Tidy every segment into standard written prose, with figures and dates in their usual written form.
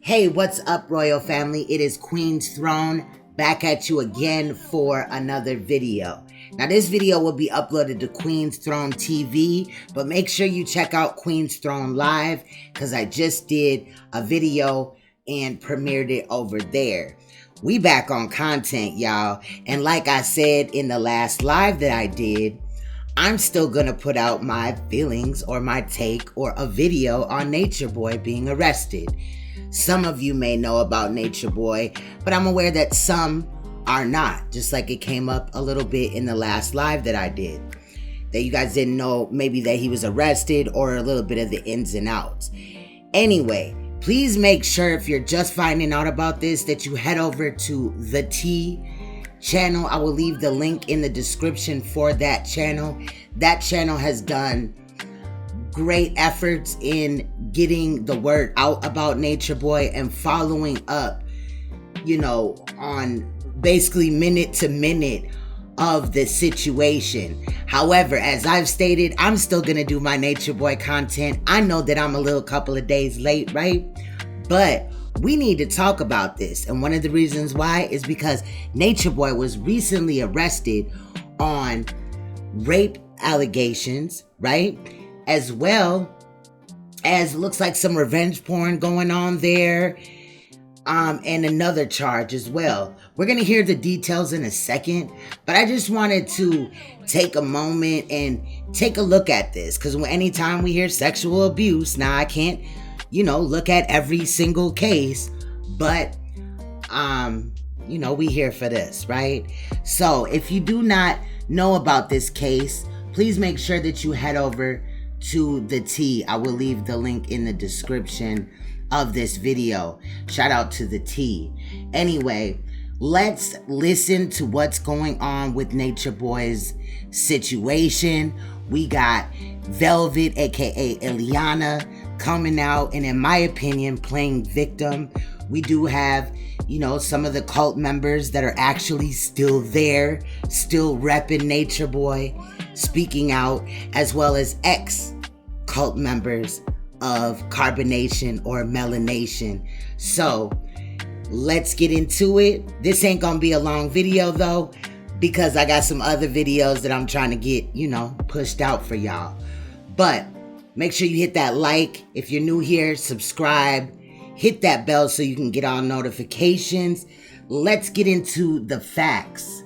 Hey, what's up, royal family? It is Queen's Throne back at you again for another video. Now, this video will be uploaded to Queen's Throne TV, but make sure you check out Queen's Throne Live because I just did a video and premiered it over there. We back on content, y'all. And like I said in the last live that I did, I'm still gonna put out my feelings or my take or a video on Nature Boy being arrested. Some of you may know about Nature Boy, but I'm aware that some are not, just like it came up a little bit in the last live that I did. That you guys didn't know maybe that he was arrested or a little bit of the ins and outs. Anyway, please make sure if you're just finding out about this that you head over to the T channel. I will leave the link in the description for that channel. That channel has done great efforts in getting the word out about Nature Boy and following up, you know, on basically minute to minute of the situation. However, as I've stated, I'm still gonna do my Nature Boy content. I know that I'm a little couple of days late, right? But we need to talk about this. And one of the reasons why is because Nature Boy was recently arrested on rape allegations, right? As well as looks like some revenge porn going on there, and another charge as well. We're gonna hear the details in a second, but I just wanted to take a moment and take a look at this, because anytime we hear sexual abuse, now I can't, you know, look at every single case, but you know, we here for this, right? So if you do not know about this case, please make sure that you head over to the T. I will leave the link in the description of this video. Shout out to the T. Anyway, let's listen to what's going on with Nature Boy's situation. We got Velvet, aka Eliana, coming out and, in my opinion, playing victim. We do have, you know, some of the cult members that are actually still there, still repping Nature Boy, speaking out, as well as ex-cult members of Carbonation or Melanation. So let's get into it. This ain't gonna be a long video though, because I got some other videos that I'm trying to get, you know, pushed out for y'all. But make sure you hit that like. If you're new here, subscribe. Hit that bell so you can get all notifications. Let's get into the facts,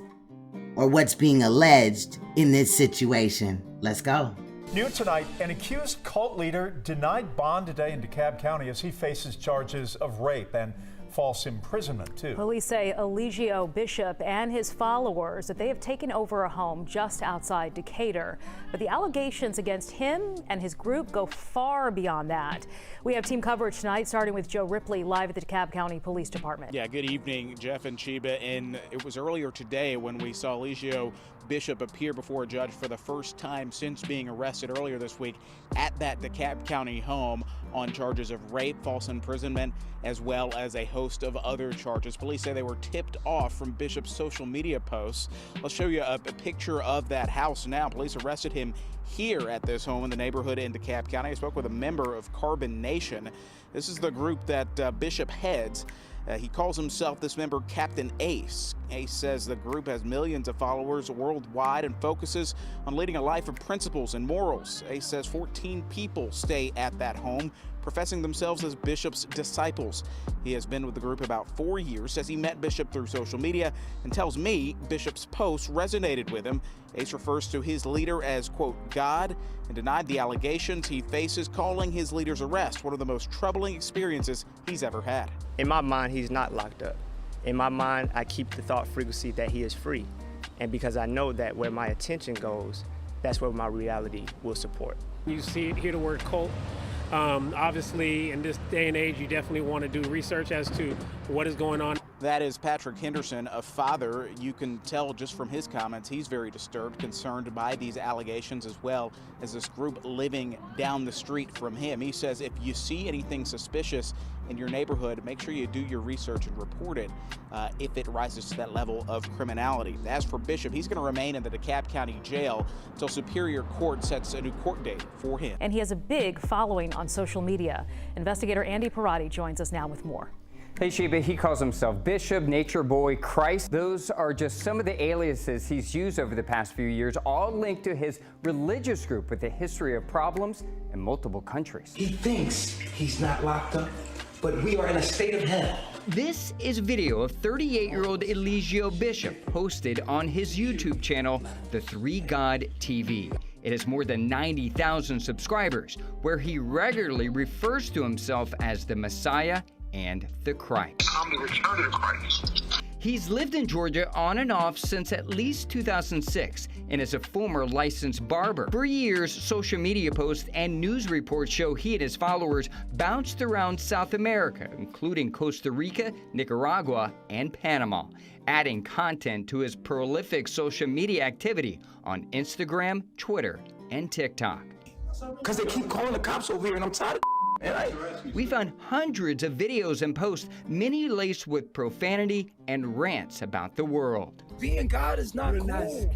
or what's being alleged in this situation. Let's go. New tonight, an accused cult leader denied bond today in DeKalb County as he faces charges of rape and false imprisonment, too. Police say Eligio Bishop and his followers that they have taken over a home just outside Decatur. But the allegations against him and his group go far beyond that. We have team coverage tonight, starting with Joe Ripley live at the DeKalb County Police Department. Yeah, good evening, Jeff and Chiba. And it was earlier today when we saw Eligio Bishop appear before a judge for the first time since being arrested earlier this week at that DeKalb County home on charges of rape, false imprisonment, as well as a host of other charges. Police say they were tipped off from Bishop's social media posts. Let's show you a picture of that house now. Police arrested him here at this home in the neighborhood in DeKalb County. I spoke with a member of Carbonation. This is the group that Bishop heads. He calls himself, this member, Captain Ace. Ace says the group has millions of followers worldwide and focuses on leading a life of principles and morals. Ace says 14 people stay at that home, professing themselves as Bishop's disciples. He has been with the group about 4 years, says he met Bishop through social media, and tells me Bishop's posts resonated with him. Ace refers to his leader as, quote, God, and denied the allegations he faces, calling his leader's arrest one of the most troubling experiences he's ever had. In my mind, he's not locked up. In my mind, I keep the thought frequency that he is free. And because I know that where my attention goes, that's where my reality will support. You hear the word cult. Obviously, in this day and age, you definitely want to do research as to what is going on. That is Patrick Henderson, a father. You can tell just from his comments, he's very disturbed, concerned by these allegations, as well as this group living down the street from him. He says if you see anything suspicious in your neighborhood, make sure you do your research and report it if it rises to that level of criminality. As for Bishop, he's going to remain in the DeKalb County Jail until Superior Court sets a new court date for him. And he has a big following on social media. Investigator Andy Parati joins us now with more. Hey Sheba, he calls himself Bishop, Nature Boy, Christ. Those are just some of the aliases he's used over the past few years, all linked to his religious group with a history of problems in multiple countries. He thinks he's not locked up, but we are in a state of hell. This is video of 38-year-old Eligio Bishop posted on his YouTube channel, The Three God TV. It has more than 90,000 subscribers, where he regularly refers to himself as the Messiah and the Christ. I'm the return of Christ. He's lived in Georgia on and off since at least 2006 and is a former licensed barber. For years, social media posts and news reports show he and his followers bounced around South America, including Costa Rica, Nicaragua, and Panama, adding content to his prolific social media activity on Instagram, Twitter, and TikTok. Because they keep calling the cops over here and I'm tired of We found hundreds of videos and posts, many laced with profanity and rants about the world. Being God is not cool.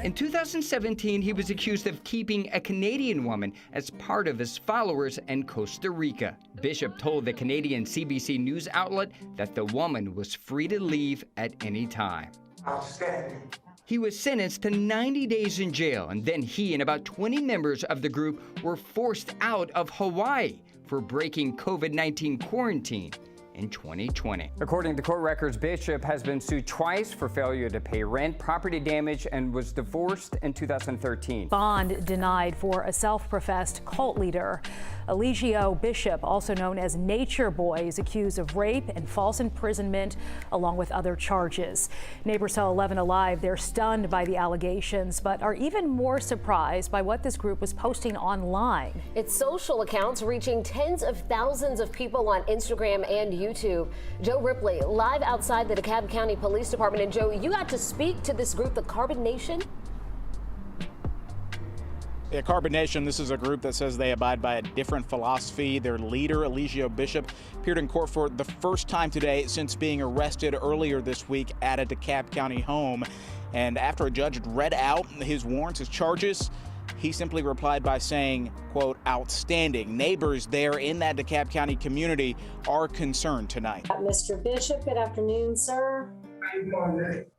In 2017, he was accused of keeping a Canadian woman as part of his followers in Costa Rica. Bishop told the Canadian CBC news outlet that the woman was free to leave at any time. Outstanding. He was sentenced to 90 days in jail, and then he and about 20 members of the group were forced out of Hawaii for breaking COVID-19 quarantine in 2020. According to court records, Bishop has been sued twice for failure to pay rent, property damage, and was divorced in 2013. Bond denied for a self-professed cult leader. Eligio Bishop, also known as Nature Boy, is accused of rape and false imprisonment, along with other charges. Neighbors tell 11 Alive they're stunned by the allegations, but are even more surprised by what this group was posting online. Its social accounts reaching tens of thousands of people on Instagram and YouTube. Joe Ripley, live outside the DeKalb County Police Department. And Joe, you got to speak to this group, the Carbon Nation? Yeah, Carbon Nation, this is a group that says they abide by a different philosophy. Their leader, Eligio Bishop, appeared in court for the first time today since being arrested earlier this week at a DeKalb County home. And after a judge read out his warrants, his charges, he simply replied by saying, quote, outstanding. Neighbors there in that DeKalb County community are concerned tonight. Mr. Bishop, good afternoon, sir.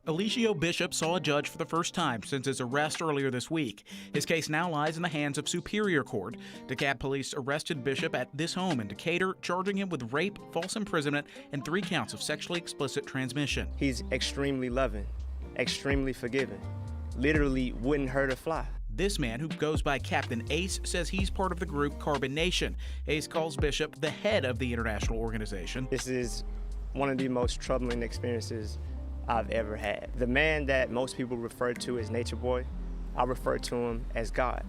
Eligio Bishop saw a judge for the first time since his arrest earlier this week. His case now lies in the hands of Superior Court. DeKalb police arrested Bishop at this home in Decatur, charging him with rape, false imprisonment, and 3 counts of sexually explicit transmission. He's extremely loving, extremely forgiving, literally wouldn't hurt a fly. This man, who goes by Captain Ace, says he's part of the group Carbon Nation. Ace calls Bishop the head of the international organization. This is one of the most troubling experiences I've ever had. The man that most people refer to as Nature Boy, I refer to him as God.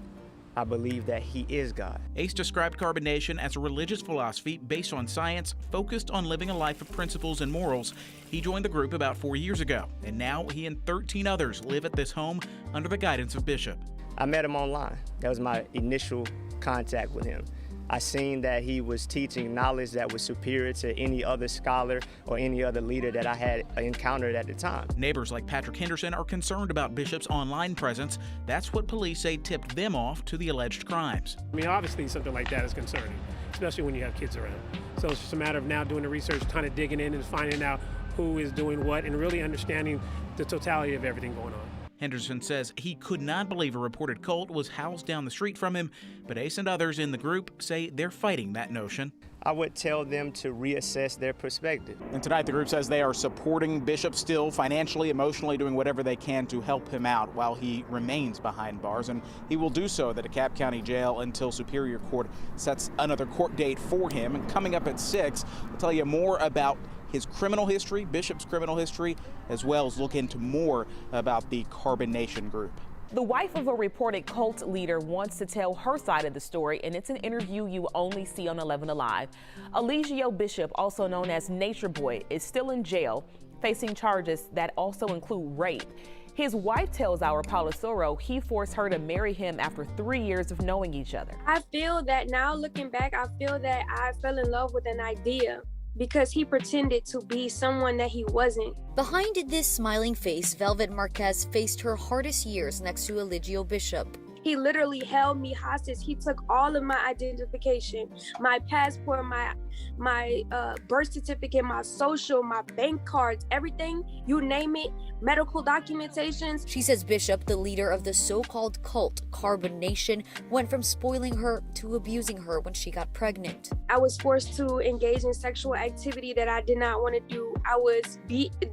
I believe that he is God. Ace described Carbon Nation as a religious philosophy based on science, focused on living a life of principles and morals. He joined the group about 4 years ago, and now he and 13 others live at this home under the guidance of Bishop. I met him online. That was my initial contact with him. I seen that he was teaching knowledge that was superior to any other scholar or any other leader that I had encountered at the time. Neighbors like Patrick Henderson are concerned about Bishop's online presence. That's what police say tipped them off to the alleged crimes. I mean, obviously something like that is concerning, especially when you have kids around. So it's just a matter of now doing the research, kind of digging in and finding out who is doing what and really understanding the totality of everything going on. Henderson says he could not believe a reported cult was housed down the street from him, but Ace and others in the group say they're fighting that notion. I would tell them to reassess their perspective. And tonight the group says they are supporting Bishop still, financially, emotionally, doing whatever they can to help him out while he remains behind bars, and he will do so at the DeKalb County Jail until Superior Court sets another court date for him. And coming up at 6, we'll tell you more about his criminal history, Bishop's criminal history, as well as look into more about the Carbon Nation group. The wife of a reported cult leader wants to tell her side of the story, and it's an interview you only see on 11 Alive. Eligio Bishop, also known as Nature Boy, is still in jail. facing charges that also include rape. His wife tells our Paula Soro he forced her to marry him after 3 years of knowing each other. I feel that now looking back, I feel that I fell in love with an idea because he pretended to be someone that he wasn't. Behind this smiling face, Velvet Marquez faced her hardest years next to Eligio Bishop. He literally held me hostage. He took all of my identification, my passport, my birth certificate, my social, my bank cards, everything, you name it, medical documentations. She says Bishop, the leader of the so-called cult Carbon Nation, went from spoiling her to abusing her when she got pregnant. I was forced to engage in sexual activity that I did not want to do. I was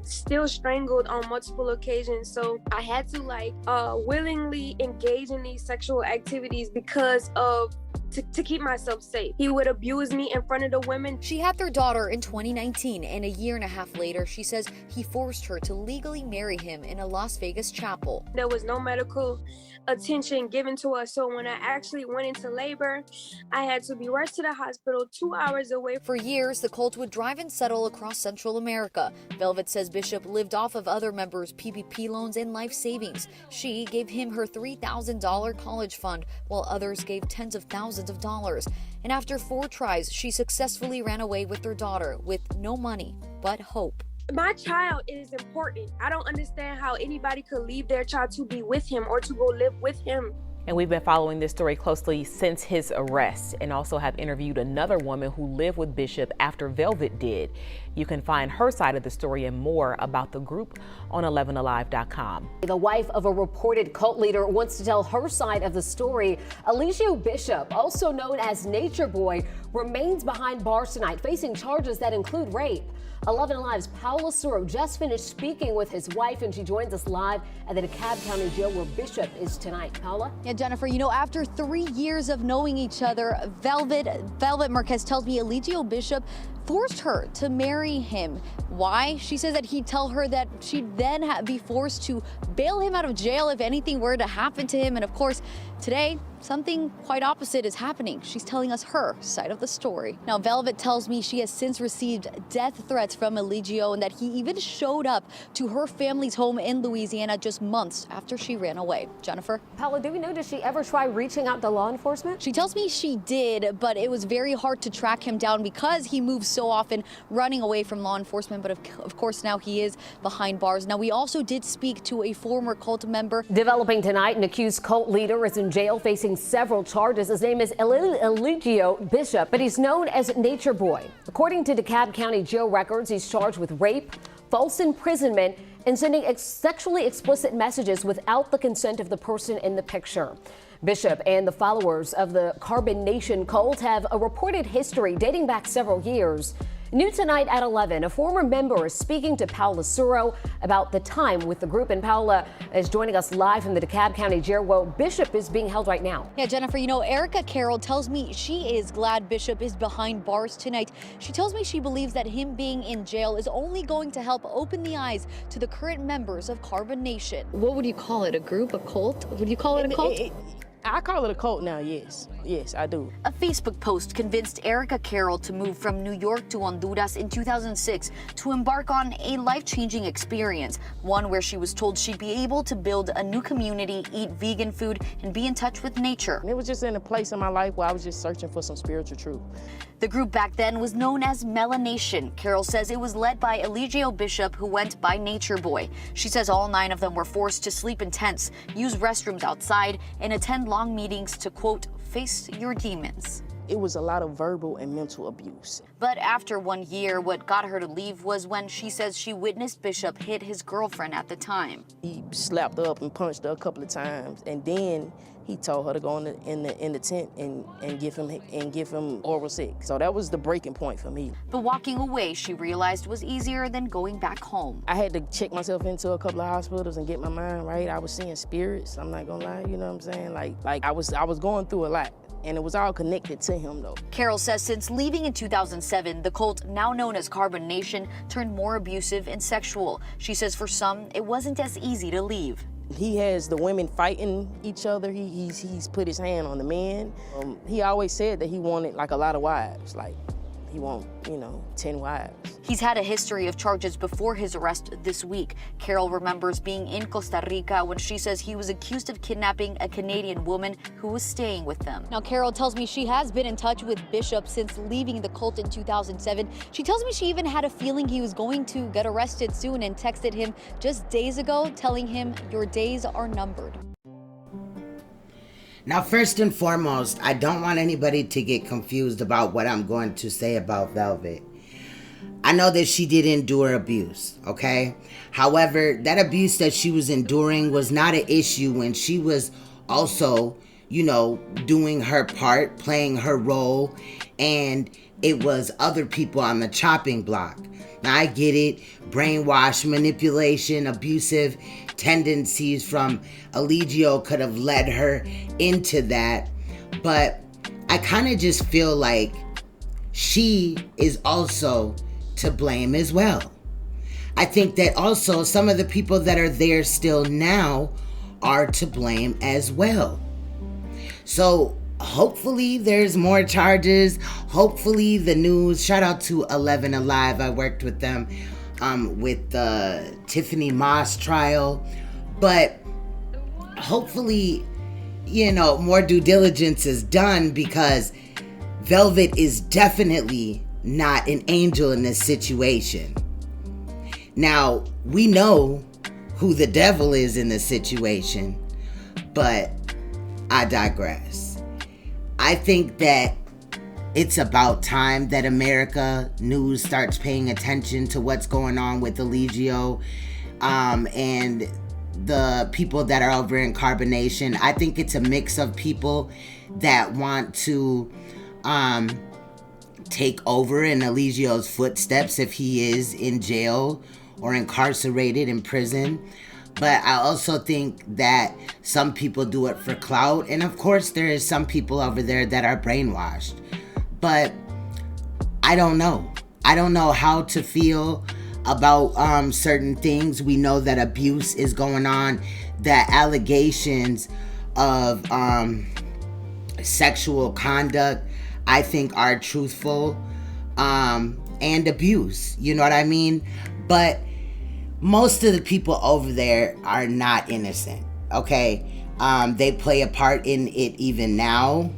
still strangled on multiple occasions. So I had to willingly engage in these sexual activities because of to keep myself safe. He would abuse me in front of the women. She had their daughter in 2019, and a year and a half later, she says he forced her to legally marry him in a Las Vegas chapel. There was no medical attention given to us, so when I actually went into labor, I had to be rushed to the hospital 2 hours away. For years, the cult would drive and settle across Central America. Velvet says Bishop lived off of other members' PPP loans and life savings. She gave him her $3,000 college fund, while others gave tens of thousands of dollars. And after 4 tries, she successfully ran away with their daughter with no money but hope. My child is important. I don't understand how anybody could leave their child to be with him or to go live with him. And we've been following this story closely since his arrest, and also have interviewed another woman who lived with Bishop after Velvet did. You can find her side of the story and more about the group on 11alive.com. The wife of a reported cult leader wants to tell her side of the story. Eligio Bishop, also known as Nature Boy, remains behind bars tonight, facing charges that include rape. 11 Alive's Paula Soro just finished speaking with his wife, and she joins us live at the DeKalb County Jail where Bishop is tonight. Paula? Yeah, Jennifer, after 3 years of knowing each other, Velvet Marquez tells me Eligio Bishop forced her to marry him. Why? She says that he'd tell her that she'd then be forced to bail him out of jail if anything were to happen to him. And of course, today, something quite opposite is happening. She's telling us her side of the story. Now, Velvet tells me she has since received death threats from Eligio, and that he even showed up to her family's home in Louisiana just months after she ran away. Jennifer? Paula, do we know, did she ever try reaching out to law enforcement? She tells me she did, but it was very hard to track him down because he moves so often running away from law enforcement. But of course, now he is behind bars. Now, we also did speak to a former cult member. Developing tonight, an accused cult leader is in jail facing several charges. His name is Eligio Bishop, but he's known as Nature Boy. According to DeKalb County jail records, he's charged with rape, false imprisonment, and sending sexually explicit messages without the consent of the person in the picture. Bishop and the followers of the Carbon Nation cult have a reported history dating back several years. New tonight at 11, a former member is speaking to Paula Soro about the time with the group, and Paula is joining us live from the DeKalb County jail where Bishop is being held right now. Yeah, Jennifer, Erica Carroll tells me she is glad Bishop is behind bars tonight. She tells me she believes that him being in jail is only going to help open the eyes to the current members of Carbon Nation. What would you call it? A group? A cult? Would you call it a cult? I call it a cult now, yes. Yes, I do. A Facebook post convinced Erica Carroll to move from New York to Honduras in 2006 to embark on a life-changing experience, one where she was told she'd be able to build a new community, eat vegan food, and be in touch with nature. It was just in a place in my life where I was just searching for some spiritual truth. The group back then was known as Melanation. Carol says it was led by Eligio Bishop, who went by Nature Boy. She says all 9 of them were forced to sleep in tents, use restrooms outside, and attend long meetings to, quote, face your demons. It was a lot of verbal and mental abuse. But after 1 year, what got her to leave was when she says she witnessed Bishop hit his girlfriend at the time. He slapped her up and punched her a couple of times, and then he told her to go in the tent and give him oral sex. So that was the breaking point for me. But walking away, she realized, was easier than going back home. I had to check myself into a couple of hospitals and get my mind right. I was seeing spirits. I'm not gonna lie, you know what I'm saying? Like I was going through a lot. And it was all connected to him, though. Carol says since leaving in 2007, the cult, now known as Carbon Nation, turned more abusive and sexual. She says for some, it wasn't as easy to leave. He has the women fighting each other. He's put his hand on the men. He always said that he wanted like a lot of wives. Like he want, 10 wives. He's had a history of charges before his arrest this week. Carol remembers being in Costa Rica when she says he was accused of kidnapping a Canadian woman who was staying with them. Now, Carol tells me she has been in touch with Bishop since leaving the cult in 2007. She tells me she even had a feeling he was going to get arrested soon and texted him just days ago telling him, "Your days are numbered." Now, first and foremost, I don't want anybody to get confused about what I'm going to say about Velvet. I know that she did endure abuse, okay? However, that abuse that she was enduring was not an issue when she was also, doing her part, playing her role, and it was other people on the chopping block. Now, I get it. Brainwash, manipulation, abusive tendencies from Eligio could have led her into that. But I kind of just feel like she is also to blame as well. I think that also some of the people that are there still now are to blame as well. So hopefully there's more charges. Hopefully the news, shout out to 11 Alive. I worked with them with the Tiffany Moss trial. But hopefully, more due diligence is done, because Velvet is definitely not an angel in this situation. Now, we know who the devil is in this situation, but I digress. I think that it's about time that America news starts paying attention to what's going on with Eligio and the people that are over in Carbonation. I think it's a mix of people that want to take over in Eligio's footsteps if he is in jail or incarcerated in prison. But I also think that some people do it for clout. And of course, there is some people over there that are brainwashed. But I don't know. I don't know how to feel about certain things. We know that abuse is going on, that allegations of sexual conduct, I think, are truthful, and abuse, you know what I mean? But most of the people over there are not innocent, okay? They play a part in it even now.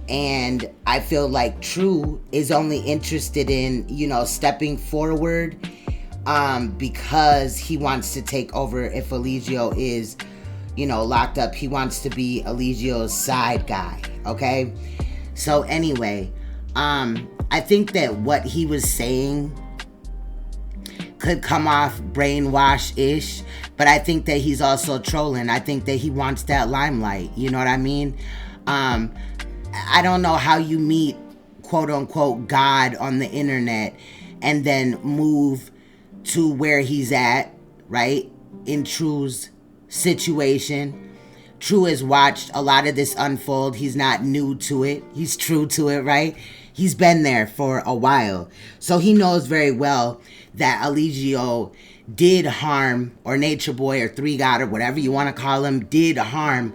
And I feel like True is only interested in, stepping forward because he wants to take over. If Eligio is, locked up, he wants to be Eligio's side guy, okay? So anyway, I think that what he was saying could come off brainwash-ish, but I think that he's also trolling. I think that he wants that limelight, you know what I mean? I don't know how you meet, quote-unquote, God on the internet and then move to where he's at, right? In True's situation. True has watched a lot of this unfold. He's not new to it. He's true to it, right? He's been there for a while. So he knows very well that Eligio did harm, or Nature Boy or Three God or whatever you want to call him, did harm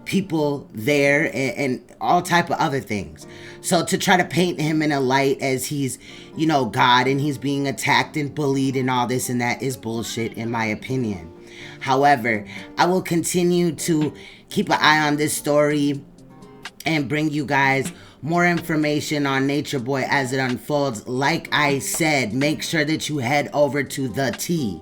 people there and all type of other things. So to try to paint him in a light as he's, God, and he's being attacked and bullied and all this and that is bullshit, in my opinion. However, I will continue to keep an eye on this story and bring you guys more information on Nature Boy as it unfolds. Like I said, make sure that you head over to The T.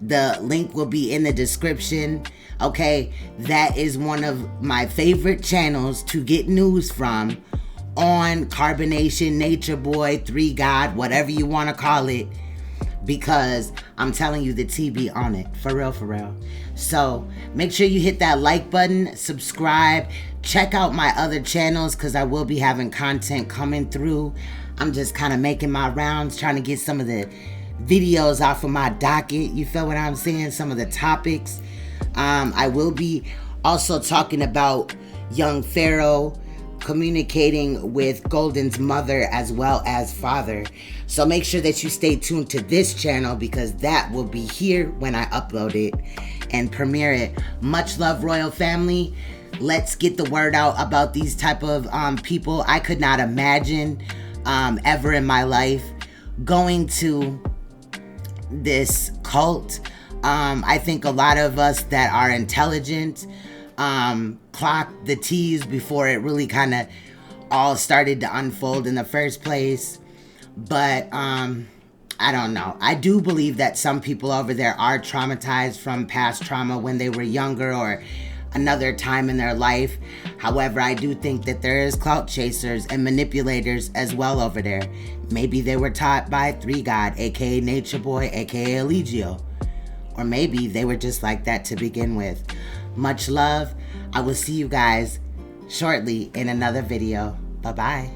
The link will be in the description. Okay, that is one of my favorite channels to get news from on Carbonation, Nature Boy, Three God, whatever you want to call it, because I'm telling you, the T be on it, for real, for real. So make sure you hit that like button, subscribe, check out my other channels, because I will be having content coming through. I'm just kind of making my rounds, trying to get some of the videos off of my docket, you feel what I'm saying, some of the topics. I will be also talking about young Pharaoh communicating with Golden's mother as well as father. So make sure that you stay tuned to this channel, because that will be here when I upload it and premiere it. Much love, royal family. Let's get the word out about these type of people. I could not imagine ever in my life going to this cult. I think a lot of us that are intelligent clocked the T's before it really kind of all started to unfold in the first place. But I don't know. I do believe that some people over there are traumatized from past trauma when they were younger or another time in their life. However, I do think that there is clout chasers and manipulators as well over there. Maybe they were taught by 3 God, aka Nature Boy, aka Eligio. Or maybe they were just like that to begin with. Much love. I will see you guys shortly in another video. Bye-bye.